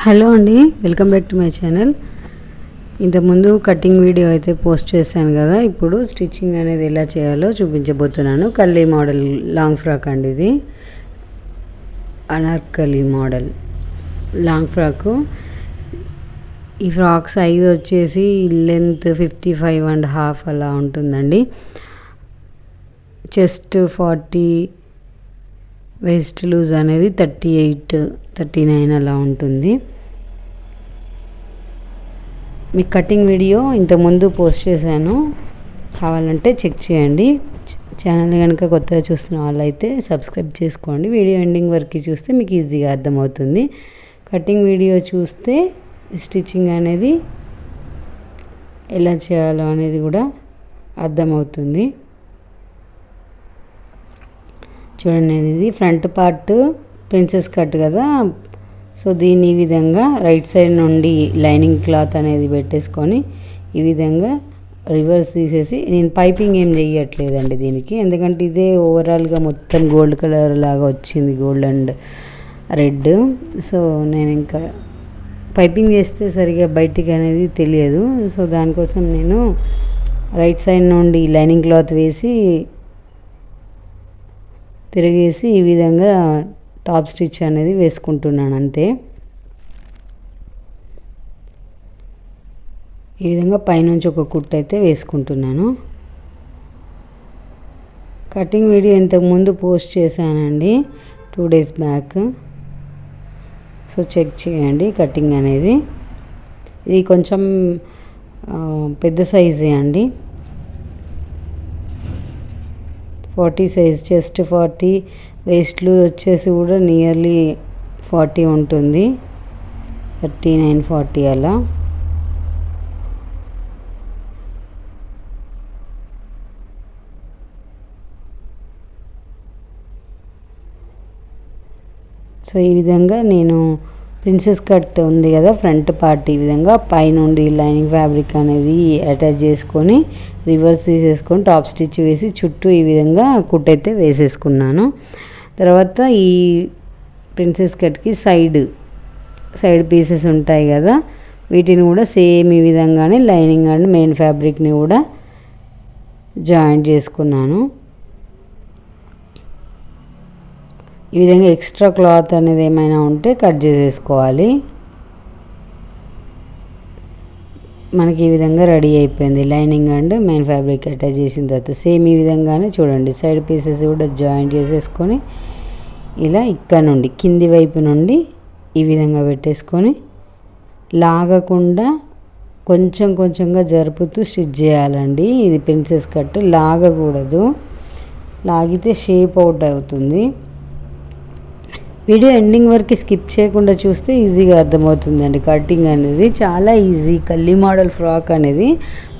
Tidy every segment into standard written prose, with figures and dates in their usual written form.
Hello అండి, welcome back to my channel. ఇంతకుముందు cutting video అయితే పోస్ట్ చేశాను కదా. ఇప్పుడు స్టిచ్చింగ్ అనేది ఎలా చేయాలో చూపించబోతున్నాను. కల్లీ మోడల్ లాంగ్ ఫ్రాక్ అండి, ఇది అనార్కలి మోడల్ లాంగ్ ఫ్రాకు. ఈ ఫ్రాక్ సైజ్ వచ్చేసి లెంత్ 55.5 అలా ఉంటుందండి. చెస్ట్ 40, వేస్ట్ లూజ్ అనేది 38, 39 అలా ఉంటుంది. మీ కటింగ్ వీడియో ఇంతకుముందు పోస్ట్ చేశాను, కావాలంటే చెక్ చేయండి. ఛానల్ కనుక కొత్తగా చూస్తున్న వాళ్ళైతే సబ్స్క్రైబ్ చేసుకోండి. వీడియో ఎండింగ్ వరకు చూస్తే మీకు ఈజీగా అర్థమవుతుంది. కటింగ్ వీడియో చూస్తే స్టిచ్చింగ్ అనేది ఎలా చేయాలో అనేది కూడా అర్థమవుతుంది. చూడండి, ఇది ఫ్రంట్ పార్ట్ ప్రిన్సెస్ కట్ కదా. సో దీన్ని ఈ విధంగా రైట్ సైడ్ నుండి లైనింగ్ క్లాత్ అనేది పెట్టేసుకొని ఈ విధంగా రివర్స్ తీసేసి, నేను పైపింగ్ ఏం చేయట్లేదండి దీనికి, ఎందుకంటే ఇదే ఓవరాల్గా మొత్తం గోల్డ్ కలర్ లాగా వచ్చింది, గోల్డ్ అండ్ రెడ్. సో నేను ఇంకా పైపింగ్ చేస్తే సరిగా బయటికి అనేది తెలియదు. సో దానికోసం నేను రైట్ సైడ్ నుండి లైనింగ్ క్లాత్ వేసి తిరిగేసి ఈ విధంగా టాప్ స్టిచ్ అనేది వేసుకుంటున్నాను అంతే. ఈ విధంగా పైనుంచి ఒక కుట్టు అయితే వేసుకుంటున్నాను. కటింగ్ వీడియో ఇంతకుముందు పోస్ట్ చేశానండి 2 days బ్యాక్. సో చెక్ చేయండి కటింగ్ అనేది. ఇది కొంచెం పెద్ద సైజే అండి, 40 సైజ్. చెస్ట్ 40, వేస్ట్లు వచ్చేసి కూడా నియర్లీ 40 ఉంటుంది, 39, 40 అలా. సో ఈ విధంగా నేను ప్రిన్సెస్ కట్ ఉంది కదా ఫ్రంట్ పార్ట్, ఈ విధంగా పైనుండి లైనింగ్ ఫ్యాబ్రిక్ అనేది అటాచ్ చేసుకొని రివర్స్ తీసేసుకొని టాప్ స్టిచ్ వేసి చుట్టూ ఈ విధంగా కుట్టయితే వేసేసుకున్నాను. తర్వాత ఈ ప్రిన్సెస్ కట్కి సైడ్ పీసెస్ ఉంటాయి కదా, వీటిని కూడా సేమ్ ఈ విధంగానే లైనింగ్ అండ్ మెయిన్ ఫ్యాబ్రిక్ని కూడా జాయింట్ చేసుకున్నాను. ఈ విధంగా ఎక్స్ట్రా క్లాత్ అనేది ఏమైనా ఉంటే కట్ చేసేసుకోవాలి. మనకి ఈ విధంగా రెడీ అయిపోయింది. Lining and main fabric attach చేసిన తర్వాత సేమ్ ఈ విధంగానే చూడండి, సైడ్ పీసెస్ కూడా జాయింట్ చేసేసుకొని ఇలా ఇక్కడ నుండి కింది వైపు నుండి ఈ విధంగా పెట్టేసుకొని లాగకుండా కొంచెం కొంచెంగా జరుపుతూ స్టిచ్ చేయాలండి. ఇది ప్రిన్సెస్ కట్, లాగకూడదు, లాగితే షేప్ అవుట్ అవుతుంది. వీడియో ఎండింగ్ వరకు స్కిప్ చేయకుండా చూస్తే ఈజీగా అర్థమవుతుందండి. కటింగ్ అనేది చాలా ఈజీ. కల్లీ మోడల్ ఫ్రాక్ అనేది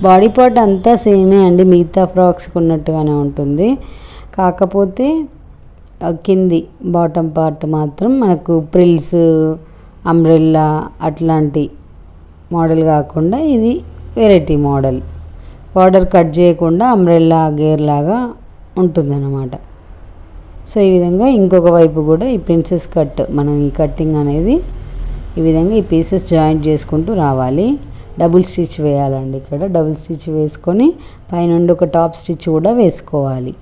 బాడీ పార్ట్ అంతా సేమే అండి, మిగతా ఫ్రాక్స్కి ఉన్నట్టుగానే ఉంటుంది. కాకపోతే కింది బాటమ్ పార్ట్ మాత్రం మనకు ప్రిల్స్, అంబ్రెల్లా అట్లాంటి మోడల్ కాకుండా ఇది వెరైటీ మోడల్. బార్డర్ కట్ చేయకుండా అంబ్రెల్లా గేర్ లాగా ఉంటుందన్నమాట. సో ఈ విధంగా ఇంకొక వైపు కూడా ఈ ప్రిన్సెస్ కట్, మనం ఈ కట్టింగ్ అనేది ఈ విధంగా ఈ పీసెస్ జాయింట్ చేసుకుంటూ రావాలి. డబుల్ స్టిచ్ వేయాలండి. ఇక్కడ డబుల్ స్టిచ్ వేసుకొని పైనుండి ఒక టాప్ స్టిచ్ కూడా వేసుకోవాలి.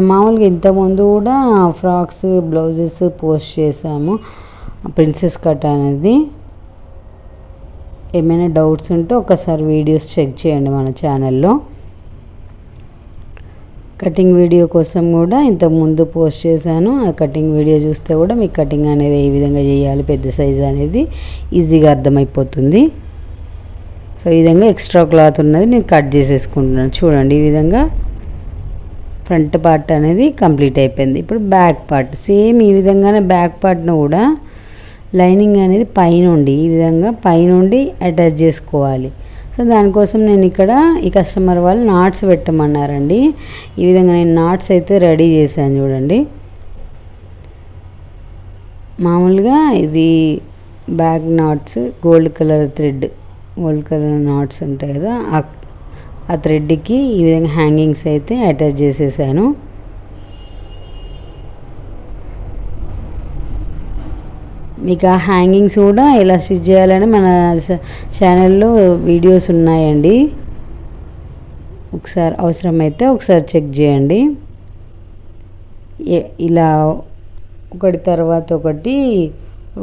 మామూలుగా ఇంతకుముందు కూడా ఫ్రాక్స్, బ్లౌజెస్ పోస్ట్ చేసాము ప్రిన్సెస్ కట్ అనేది. ఏమైనా డౌట్స్ ఉంటే ఒకసారి వీడియోస్ చెక్ చేయండి మన ఛానల్లో. కటింగ్ వీడియో కోసం కూడా ఇంతకుముందు పోస్ట్ చేశాను. ఆ కటింగ్ వీడియో చూస్తే కూడా మీకు కటింగ్ అనేది ఏ విధంగా చేయాలి, పెద్ద సైజు అనేది ఈజీగా అర్థమైపోతుంది. సో ఈ విధంగా ఎక్స్ట్రా క్లాత్ ఉన్నది నేను కట్ చేసేసుకుంటున్నాను. చూడండి, ఈ విధంగా ఫ్రంట్ పార్ట్ అనేది కంప్లీట్ అయిపోయింది. ఇప్పుడు బ్యాక్ పార్ట్ సేమ్ ఈ విధంగానే బ్యాక్ పార్ట్ను కూడా లైనింగ్ అనేది పైనుండి ఈ విధంగా పైనుండి అటాచ్ చేసుకోవాలి. సో దానికోసం నేను ఇక్కడ ఈ కస్టమర్ వాళ్ళు నాట్స్ పెట్టమన్నారండి. ఈ విధంగా నేను నాట్స్ అయితే రెడీ చేశాను. చూడండి, మామూలుగా ఇది back knots, gold colour thread, gold colour knots ఉంటాయి కదా, ఆ థ్రెడ్కి ఈ విధంగా హ్యాంగింగ్స్ అయితే అటాచ్ చేసేసాను. మీకు ఆ హ్యాంగింగ్స్ కూడా ఎలా స్టిచ్ చేయాలని మన ఛానల్లో వీడియోస్ ఉన్నాయండి, ఒకసారి అవసరమైతే ఒకసారి చెక్ చేయండి. ఇలా ఒకటి తర్వాత ఒకటి,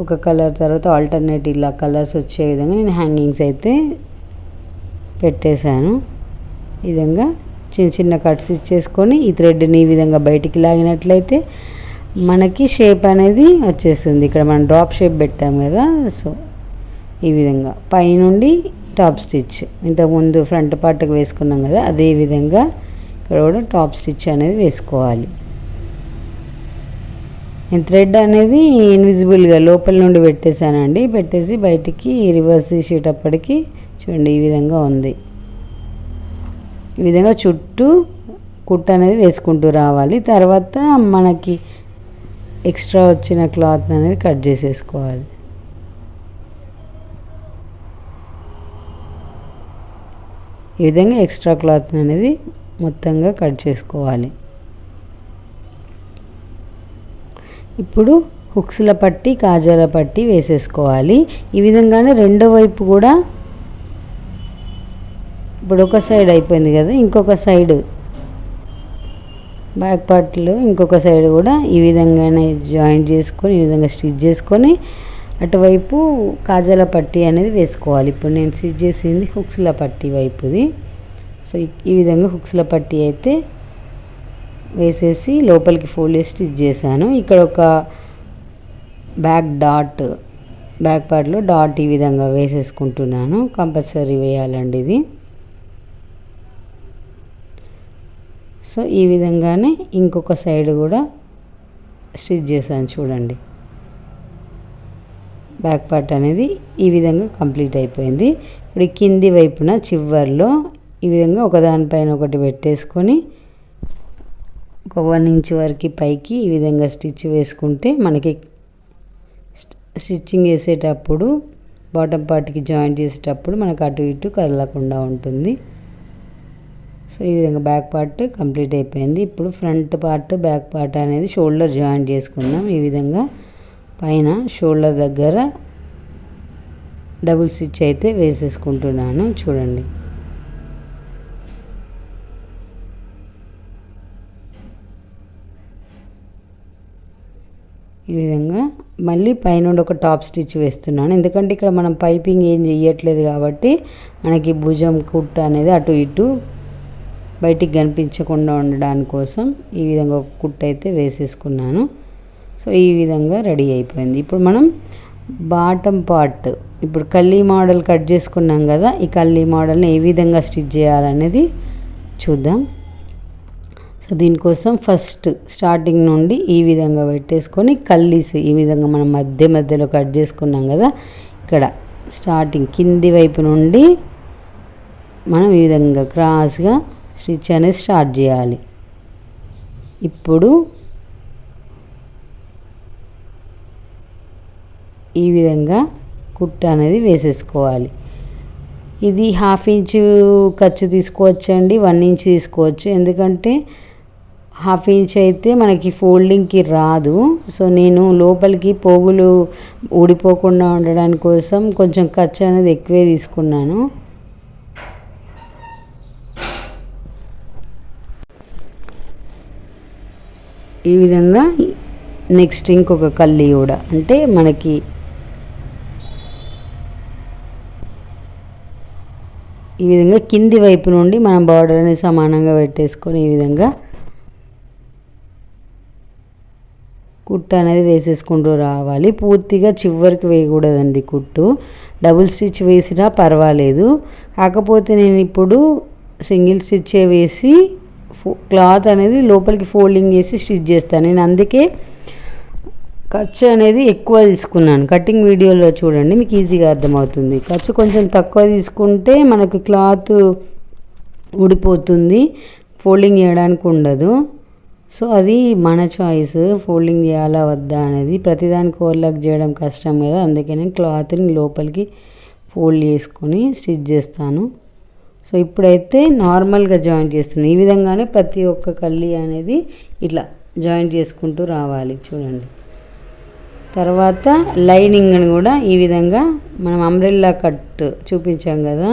ఒక కలర్ తర్వాత ఆల్టర్నేట్ ఇలా కలర్స్ వచ్చే విధంగా నేను హ్యాంగింగ్స్ అయితే పెట్టేశాను. ఈ విధంగా చిన్న చిన్న కట్స్ ఇచ్చేసుకొని ఈ థ్రెడ్ని ఈ విధంగా బయటికి లాగినట్లయితే మనకి షేప్ అనేది వచ్చేస్తుంది. ఇక్కడ మనం డ్రాప్ షేప్ పెట్టాం కదా, సో ఈ విధంగా పైనుండి టాప్ స్టిచ్ ఇంతకుముందు ఫ్రంట్ పార్ట్కి వేసుకున్నాం కదా, అదే విధంగా ఇక్కడ కూడా టాప్ స్టిచ్ అనేది వేసుకోవాలి. నేను థ్రెడ్ అనేది ఇన్విజిబుల్గా లోపల నుండి పెట్టేశానండి, పెట్టేసి బయటికి రివర్స్ తీసేటప్పటికి చూడండి ఈ విధంగా ఉంది. ఈ విధంగా చుట్టూ కుట్ట అనేది వేసుకుంటూ రావాలి. తర్వాత మనకి ఎక్స్ట్రా వచ్చిన క్లాత్ అనేది కట్ చేసేసుకోవాలి. ఈ విధంగా ఎక్స్ట్రా క్లాత్ అనేది మొత్తంగా కట్ చేసుకోవాలి. ఇప్పుడు హుక్స్ల పట్టి కాజాల పట్టి వేసేసుకోవాలి. ఈ విధంగానే రెండో వైపు కూడా ఇప్పుడు ఒక సైడ్ అయిపోయింది కదా, ఇంకొక సైడ్ బ్యాక్ పార్ట్లో ఇంకొక సైడ్ కూడా ఈ విధంగానే జాయింట్ చేసుకొని ఈ విధంగా స్టిచ్ చేసుకొని అటువైపు కాజాల పట్టి అనేది వేసుకోవాలి. ఇప్పుడు నేను స్టిచ్ చేసింది హుక్స్ల పట్టి వైపుది. సో ఈ విధంగా హుక్స్ల పట్టి అయితే వేసేసి లోపలికి ఫోల్డ్ చేసి స్టిచ్ చేశాను. ఇక్కడ ఒక బ్యాక్ పార్ట్లో డాట్ ఈ విధంగా వేసేసుకుంటున్నాను. కంపల్సరీ వేయాలండి ఇది. సో ఈ విధంగానే ఇంకొక సైడ్ కూడా స్టిచ్ చేశాను చూడండి. బ్యాక్ పార్ట్ అనేది ఈ విధంగా కంప్లీట్ అయిపోయింది. ఇప్పుడు కింది వైపున చివర్లో ఈ విధంగా ఒకదానిపైన ఒకటి పెట్టేసుకొని ఒక 1 ఇంచ్ వరకు పైకి ఈ విధంగా స్టిచ్ వేసుకుంటే మనకి స్టిచ్చింగ్ చేసేటప్పుడు బాటమ్ పార్ట్కి జాయింట్ చేసేటప్పుడు మనకు అటు ఇటు కదలకుండా ఉంటుంది. సో ఈ విధంగా బ్యాక్ పార్ట్ కంప్లీట్ అయిపోయింది. ఇప్పుడు ఫ్రంట్ పార్ట్ బ్యాక్ పార్ట్ అనేది షోల్డర్ జాయింట్ చేసుకుందాం. ఈ విధంగా పైన షోల్డర్ దగ్గర డబుల్ స్టిచ్ అయితే వేసేసుకుంటున్నాను చూడండి. ఈ విధంగా మళ్ళీ పైనుండి ఒక టాప్ స్టిచ్ వేస్తున్నాను, ఎందుకంటే ఇక్కడ మనం పైపింగ్ ఏం చేయట్లేదు కాబట్టి మనకి భుజం కుట్ట అనేది అటు ఇటు బయటికి కనిపించకుండా ఉండడానికి కోసం ఈ విధంగా ఒక కుట్ట అయితే వేసేసుకున్నాను. సో ఈ విధంగా రెడీ అయిపోయింది. ఇప్పుడు మనం బాటమ్ పార్ట్ ఇప్పుడు కల్లీ మోడల్ కట్ చేసుకున్నాం కదా, ఈ కల్లీ మోడల్ని ఏ విధంగా స్టిచ్ చేయాలనేది చూద్దాం. సో దీనికోసం ఫస్ట్ స్టార్టింగ్ నుండి ఈ విధంగా పెట్టేసుకొని కల్లీస్ ఈ విధంగా మనం మధ్యలో కట్ చేసుకున్నాం కదా, ఇక్కడ స్టార్టింగ్ కింది వైపు నుండి మనం ఈ విధంగా క్రాస్గా స్టిచ్ అనేది స్టార్ట్ చేయాలి. ఇప్పుడు ఈ విధంగా కుట్ట అనేది వేసేసుకోవాలి. ఇది 1/2 ఇంచు ఖర్చు తీసుకోవచ్చండి, 1 ఇంచ్ తీసుకోవచ్చు, ఎందుకంటే 1/2 ఇంచ్ అయితే మనకి ఫోల్డింగ్కి రాదు. సో నేను లోపలికి పోగులు ఊడిపోకుండా ఉండడానికి కోసం కొంచెం ఖర్చు అనేది ఎక్కువే తీసుకున్నాను. ఈ విధంగా నెక్స్ట్ ఇంకొక కల్లీ కూడా అంటే మనకి ఈ విధంగా కింది వైపు నుండి మనం బార్డర్ అనేది సమానంగా పెట్టేసుకొని ఈ విధంగా కుట్టు అనేది వేసేసుకుంటూ రావాలి. పూర్తిగా చివరికి వేయకూడదండి కుట్టు, డబుల్ స్టిచ్ వేసినా పర్వాలేదు. కాకపోతే నేను ఇప్పుడు సింగిల్ స్టిచ్చే వేసి క్లాత్ అనేది లోపలికి ఫోల్డింగ్ చేసి స్టిచ్ చేస్తాను. నేను అందుకే ఖర్చు అనేది ఎక్కువ తీసుకున్నాను. కటింగ్ వీడియోలో చూడండి, మీకు ఈజీగా అర్థమవుతుంది. ఖర్చు కొంచెం తక్కువ తీసుకుంటే మనకు క్లాత్ ఊడిపోతుంది, ఫోల్డింగ్ చేయడానికి ఉండదు. సో అది మన చాయిస్, ఫోల్డింగ్ చేయాలా వద్దా అనేది. ప్రతిదానికి ఓవర్లాక్ చేయడం కష్టం కదా, అందుకే నేను క్లాత్ని లోపలికి ఫోల్డ్ చేసుకొని స్టిచ్ చేస్తాను. సో ఇప్పుడైతే నార్మల్గా జాయింట్ చేస్తున్నాను. ఈ విధంగానే ప్రతి ఒక్క కల్లీ అనేది ఇట్లా జాయింట్ చేసుకుంటూ రావాలి చూడండి. తర్వాత లైనింగ్ని కూడా ఈ విధంగా మనం అంబ్రెల్లా కట్ చూపించాం కదా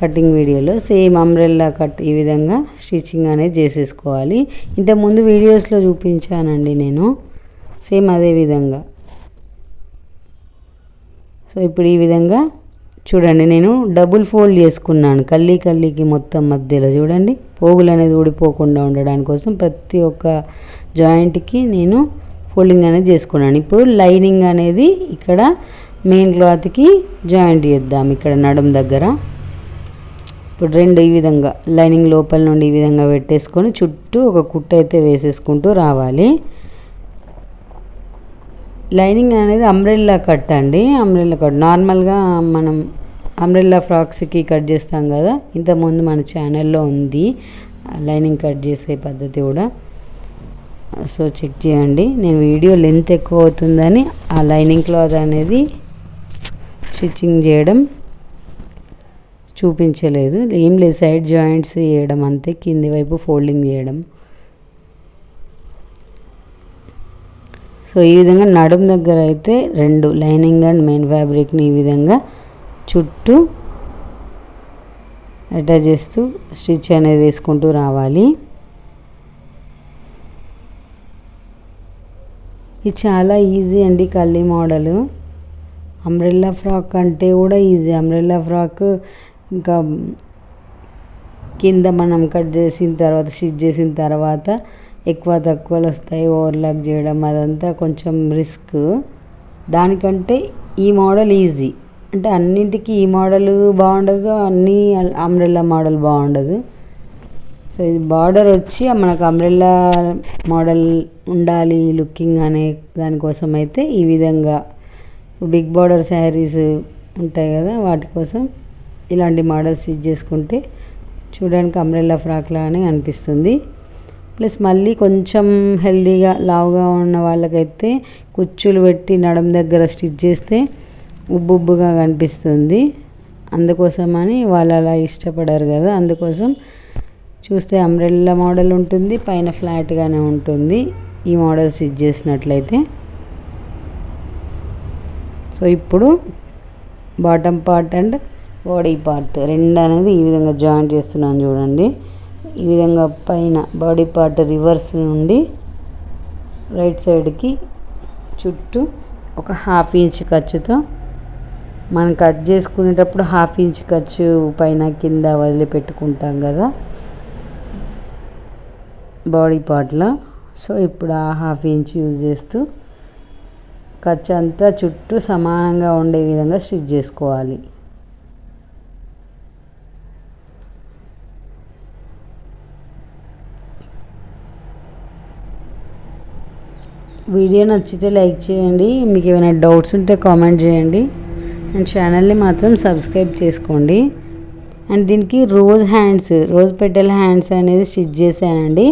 కటింగ్ వీడియోలో, సేమ్ అంబ్రెల్లా కట్ ఈ విధంగా స్టిచ్చింగ్ అనేది చేసేసుకోవాలి. ఇంతకుముందు వీడియోస్లో చూపించానండి నేను, సేమ్ అదే విధంగా. సో ఇప్పుడు ఈ విధంగా చూడండి, నేను డబుల్ ఫోల్డ్ చేసుకున్నాను కల్లీకి మొత్తం మధ్యలో. చూడండి, పోగులు అనేది ఊడిపోకుండా ఉండడానికి కోసం ప్రతి ఒక్క జాయింట్కి నేను ఫోల్డింగ్ అనేది చేసుకున్నాను. ఇప్పుడు లైనింగ్ అనేది ఇక్కడ మెయిన్ క్లాత్కి జాయింట్ చేద్దాం. ఇక్కడ నడుం దగ్గర ఇప్పుడు రెండు ఈ విధంగా లైనింగ్ లోపల నుండి ఈ విధంగా పెట్టేసుకొని చుట్టూ ఒక కుట్టు అయితే వేసేసుకుంటూ రావాలి. లైనింగ్ అనేది అంబ్రెల్లా కట్ అండి, అంబ్రెల్లా కట్. నార్మల్గా మనం అంబ్రెల్లా ఫ్రాక్స్కి కట్ చేస్తాం కదా, ఇంతకుముందు మన ఛానల్లో ఉంది లైనింగ్ కట్ చేసే పద్ధతి కూడా. సో చెక్ చేయండి. నేను వీడియో లెంత్ ఎక్కువ అవుతుందని ఆ లైనింగ్ క్లాత్ అనేది స్టిచ్చింగ్ చేయడం చూపించలేదు. ఏం లేదు, సైడ్ జాయింట్స్ చేయడం అంతే, కింది వైపు ఫోల్డింగ్ చేయడం. సో ఈ విధంగా నడుం దగ్గర అయితే రెండు లైనింగ్ అండ్ మెయిన్ ఫ్యాబ్రిక్ని ఈ విధంగా చుట్టూ అటాచ్ చేస్తూ స్టిచ్ అనేది వేసుకుంటూ రావాలి. ఇది చాలా ఈజీ అండి కల్లీ మోడలు. అంబ్రెల్లా ఫ్రాక్ అంటే కూడా ఈజీ. అంబ్రెల్లా ఫ్రాక్ ఇంకా కింద మనం కట్ చేసిన తర్వాత స్టిచ్ చేసిన తర్వాత ఎక్కువ తక్కువలు వస్తాయి, ఓవర్లాక్ చేయడం అదంతా కొంచెం రిస్క్. దానికంటే ఈ మోడల్ ఈజీ. అంటే అన్నింటికి ఈ మోడల్ బాగుండదు, అన్నీ అంబ్రెల్లా మోడల్ బాగుండదు. సో ఇది బార్డర్ వచ్చి మనకు అంబ్రెల్లా మోడల్ ఉండాలి లుకింగ్ అనే దానికోసం అయితే ఈ విధంగా బిగ్ బార్డర్ శారీస్ ఉంటాయి కదా, వాటి కోసం ఇలాంటి మోడల్ స్టిచ్ చేసుకుంటే చూడడానికి అంబ్రెల్లా ఫ్రాక్ లాగానే అనిపిస్తుంది. ప్లస్ మళ్ళీ కొంచెం హెల్దీగా లావుగా ఉన్న వాళ్ళకైతే కుచ్చులు పెట్టి నడుం దగ్గర స్టిచ్ చేస్తే ఉబ్బుగా కనిపిస్తుంది. అందుకోసమని వాళ్ళు అలా ఇష్టపడరు కదా, అందుకోసం చూస్తే అంబ్రెల్లా మోడల్ ఉంటుంది, పైన ఫ్లాట్గానే ఉంటుంది ఈ మోడల్ స్టిచ్ చేసినట్లయితే. సో ఇప్పుడు bottom part and body part రెండు అనేది ఈ విధంగా జాయింట్ చేస్తున్నాను చూడండి. ఈ విధంగా పైన బాడీ పార్ట్ రివర్స్ నుండి రైట్ సైడ్కి చుట్టూ ఒక 1/2 ఇంచ్ ఖర్చుతో మనం కట్ చేసుకునేటప్పుడు 1/2 ఇంచ్ ఖర్చు పైన కింద వదిలిపెట్టుకుంటాం కదా బాడీ పార్ట్లో. సో ఇప్పుడు ఆ 1/2 ఇంచ్ యూజ్ చేస్తూ ఖర్చు అంతా చుట్టూ సమానంగా ఉండే విధంగా స్టిచ్ చేసుకోవాలి. వీడియో నచ్చితే లైక్ చేయండి, మీకు ఏమైనా డౌట్స్ ఉంటే కామెంట్ చేయండి, అండ్ ఛానల్ని మాత్రం సబ్స్క్రైబ్ చేసుకోండి. అండ్ దీనికి రోజ్ పెటల్ హ్యాండ్స్ అనేది స్టిచ్ చేశానండి.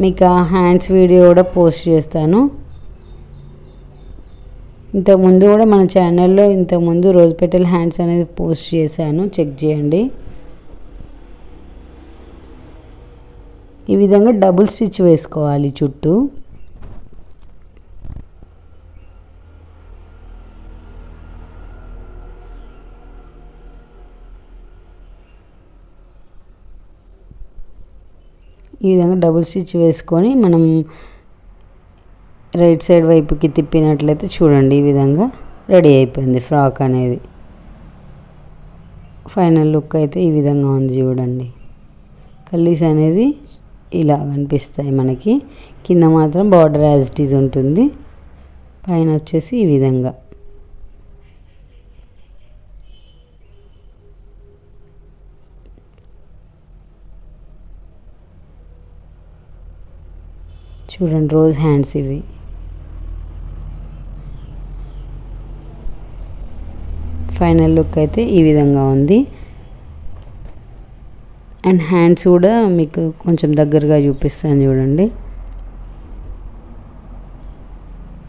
మీకు ఆ హ్యాండ్స్ వీడియో కూడా పోస్ట్ చేస్తాను. ఇంతకుముందు కూడా మన ఛానల్లో రోజ్ పెటల్ హ్యాండ్స్ అనేది పోస్ట్ చేశాను, చెక్ చేయండి. ఈ విధంగా డబుల్ స్టిచ్ వేసుకోవాలి చుట్టూ. ఈ విధంగా డబుల్ స్టిచ్ వేసుకొని మనం రైట్ సైడ్ వైపుకి తిప్పినట్లయితే చూడండి ఈ విధంగా రెడీ అయిపోయింది ఫ్రాక్ అనేది. ఫైనల్ లుక్ అయితే ఈ విధంగా ఉంది చూడండి. కల్లీస్ అనేది ఇలా కనిపిస్తాయి మనకి, కింద మాత్రం బార్డర్ యాజ్ ఇట్ ఈజ్ ఉంటుంది, పైన వచ్చేసి ఈ విధంగా. చూడండి రోజ్ హ్యాండ్స్ ఇవి. ఫైనల్ లుక్ అయితే ఈ విధంగా ఉంది. అండ్ హ్యాండ్స్ కూడా మీకు కొంచెం దగ్గరగా చూపిస్తాను చూడండి.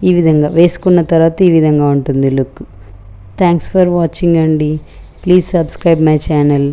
ఈ విధంగా వేసుకున్న తర్వాత ఈ విధంగా ఉంటుంది లుక్. థ్యాంక్స్ ఫర్ వాచింగ్ అండి. Please subscribe my channel.